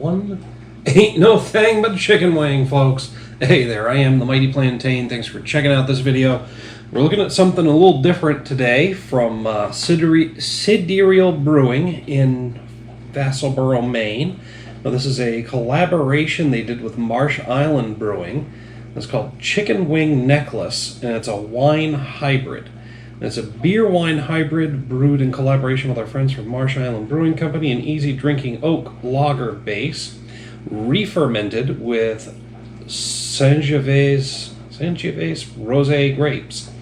one ain't no thing but chicken wing, folks. Hey there, I am the Mighty Plantain. Thanks for checking out this video. We're looking at something a little different today from Sidereal Brewing in Vassalboro, Maine. Now, this is a collaboration they did with Marsh Island Brewing. It's called Chicken Wing Necklace, and it's a wine hybrid. It's a beer-wine hybrid brewed in collaboration with our friends from Marsh Island Brewing Company, an easy-drinking oak lager base, refermented with Sangiovese rosé grapes.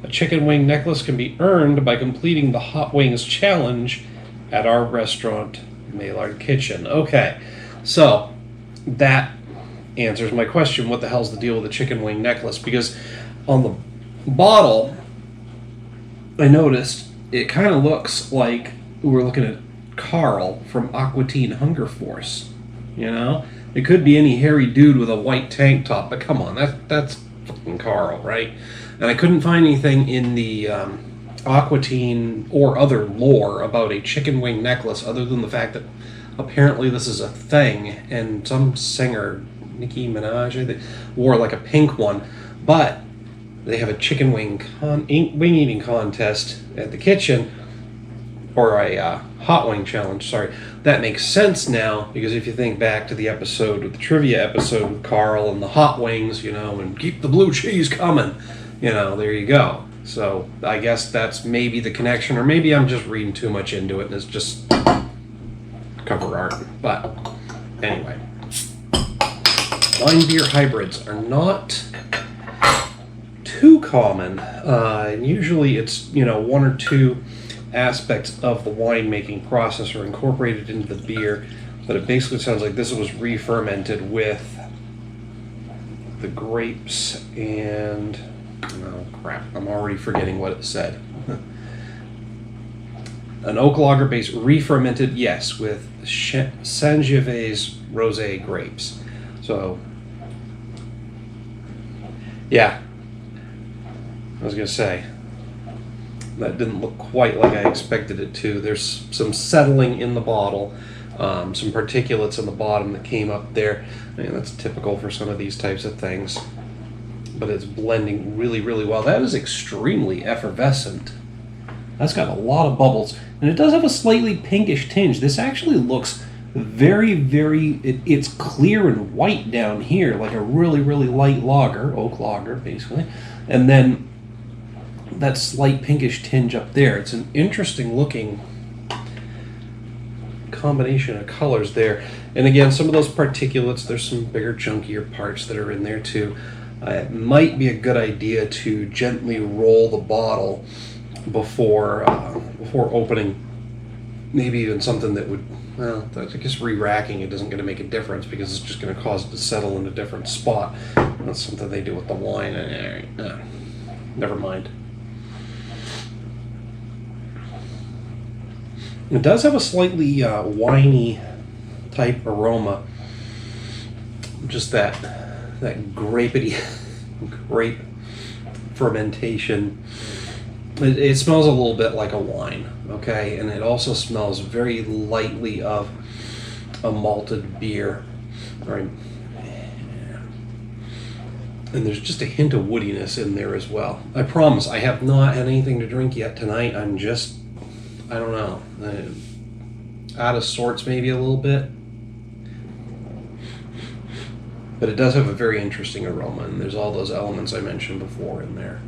A chicken wing necklace can be earned by completing the Hot Wings Challenge at our restaurant, Maillard Kitchen. Okay, so that answers my question, what the hell's the deal with the chicken wing necklace? Because on the bottle, I noticed it kind of looks like we're looking at Carl from Aqua Teen Hunger Force. You know, it could be any hairy dude with a white tank top, but come on, that's fucking Carl, right? And I couldn't find anything in the Aqua Teen or other lore about a chicken wing necklace other than the fact that apparently this is a thing, and some singer, Nicki Minaj, I think, wore like a pink one, but they have a chicken wing eating contest at the kitchen, or a hot wing challenge, sorry. That makes sense now, because if you think back to the episode, the trivia episode with Carl and the hot wings, you know, and keep the blue cheese coming, you know, there you go. So I guess that's maybe the connection, or maybe I'm just reading too much into it and it's just cover art. But anyway, wine beer hybrids are not too common. Usually it's, you know, one or two aspects of the winemaking process are incorporated into the beer, but it basically sounds like this was re-fermented with the grapes and, oh crap, I'm already forgetting what it said. An oak lager base re-fermented, yes, with Sangiovese rosé grapes. So, yeah, I was going to say, that didn't look quite like I expected it to. There's some settling in the bottle, some particulates in the bottom that came up there. I mean, that's typical for some of these types of things. But it's blending really, really well. That is extremely effervescent. That's got a lot of bubbles. And it does have a slightly pinkish tinge. This actually looks very, very... It's clear and white down here, like a really, really light lager, oak lager, basically. And then that slight pinkish tinge up there. It's an interesting looking combination of colors there. And again, some of those particulates, there's some bigger, chunkier parts that are in there too. It might be a good idea to gently roll the bottle before opening. Maybe even something that would, well, I guess re-racking it isn't going to make a difference because it's just going to cause it to settle in a different spot. That's something they do with the wine. Never mind. It does have a slightly winey type aroma. Just that grapey grape fermentation. It smells a little bit like a wine, okay? And it also smells very lightly of a malted beer. Right? And there's just a hint of woodiness in there as well. I promise, I have not had anything to drink yet tonight. I'm just, I don't know, out of sorts maybe a little bit. But it does have a very interesting aroma, and there's all those elements I mentioned before in there.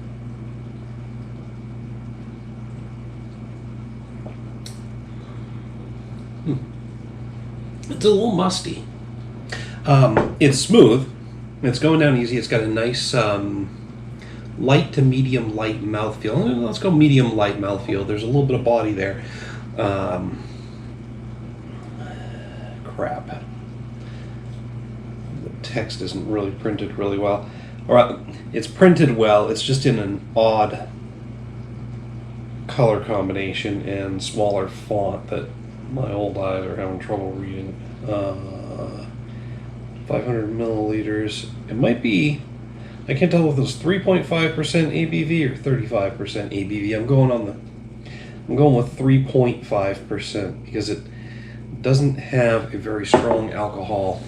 It's a little musty. It's smooth. It's going down easy. It's got a nice light to medium light mouthfeel. Let's go medium light mouthfeel. There's a little bit of body there. Crap. The text isn't really printed really well. Or it's printed well. It's just in an odd color combination and smaller font that my old eyes are having trouble reading. 500 milliliters. It might be, I can't tell if it's 3.5% ABV or 35% ABV. I'm going with 3.5% because doesn't have a very strong alcohol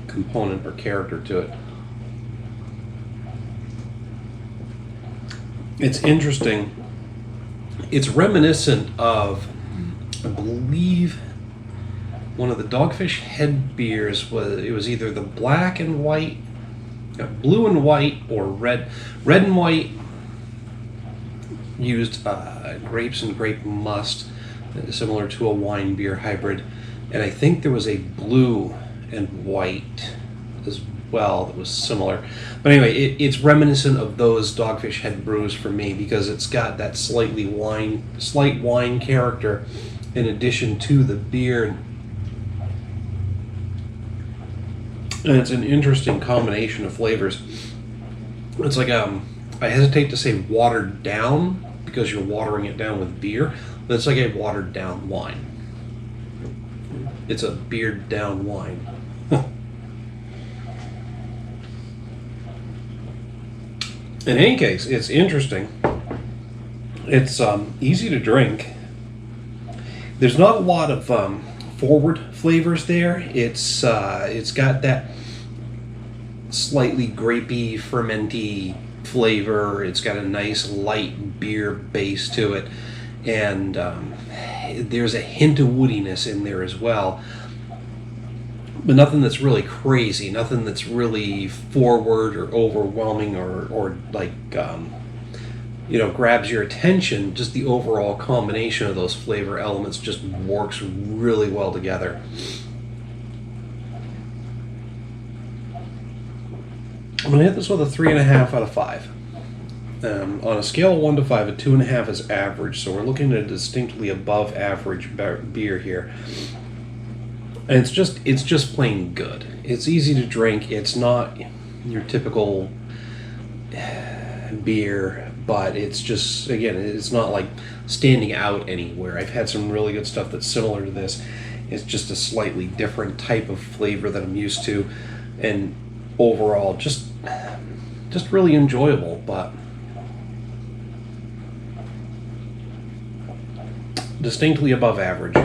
component or character to it. It's interesting. It's reminiscent of, I believe, one of the Dogfish Head beers was either the black and white, blue and white, or red and white. Used grapes and grape must, similar to a wine beer hybrid, and I think there was a blue and white as well that was similar. But anyway, it's reminiscent of those Dogfish Head brews for me because it's got that slight wine character in addition to the beer. And it's an interesting combination of flavors. It's like, I hesitate to say watered down because you're watering it down with beer, but it's like a watered down wine. It's a beered down wine. In any case, it's interesting. It's easy to drink. There's not a lot of forward flavors there. It's got that slightly grapey, fermenty flavor. It's got a nice light beer base to it, and there's a hint of woodiness in there as well. But nothing that's really crazy, nothing that's really forward or overwhelming or like grabs your attention. Just the overall combination of those flavor elements just works really well together. I'm going to hit this with a 3.5 out of 5. On a scale of 1 to 5, a 2.5 is average, so we're looking at a distinctly above average beer here. And it's just plain good. It's easy to drink. It's not your typical beer, but it's just, again, it's not like standing out anywhere. I've had some really good stuff that's similar to this. It's just a slightly different type of flavor that I'm used to, and overall just really enjoyable, but distinctly above average.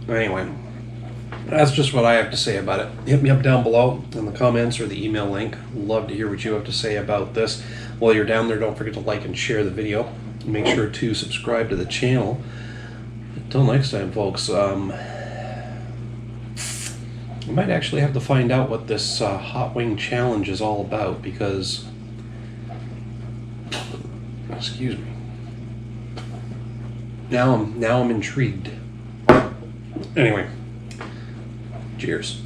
Anyway, that's just what I have to say about it. Hit me up down below in the comments or the email link. Love to hear what you have to say about this. While you're down there, don't forget to like and share the video. Make sure to subscribe to the channel. Until next time, folks, I might actually have to find out what this hot wing challenge is all about, because, excuse me, now I'm intrigued. Anyway, cheers.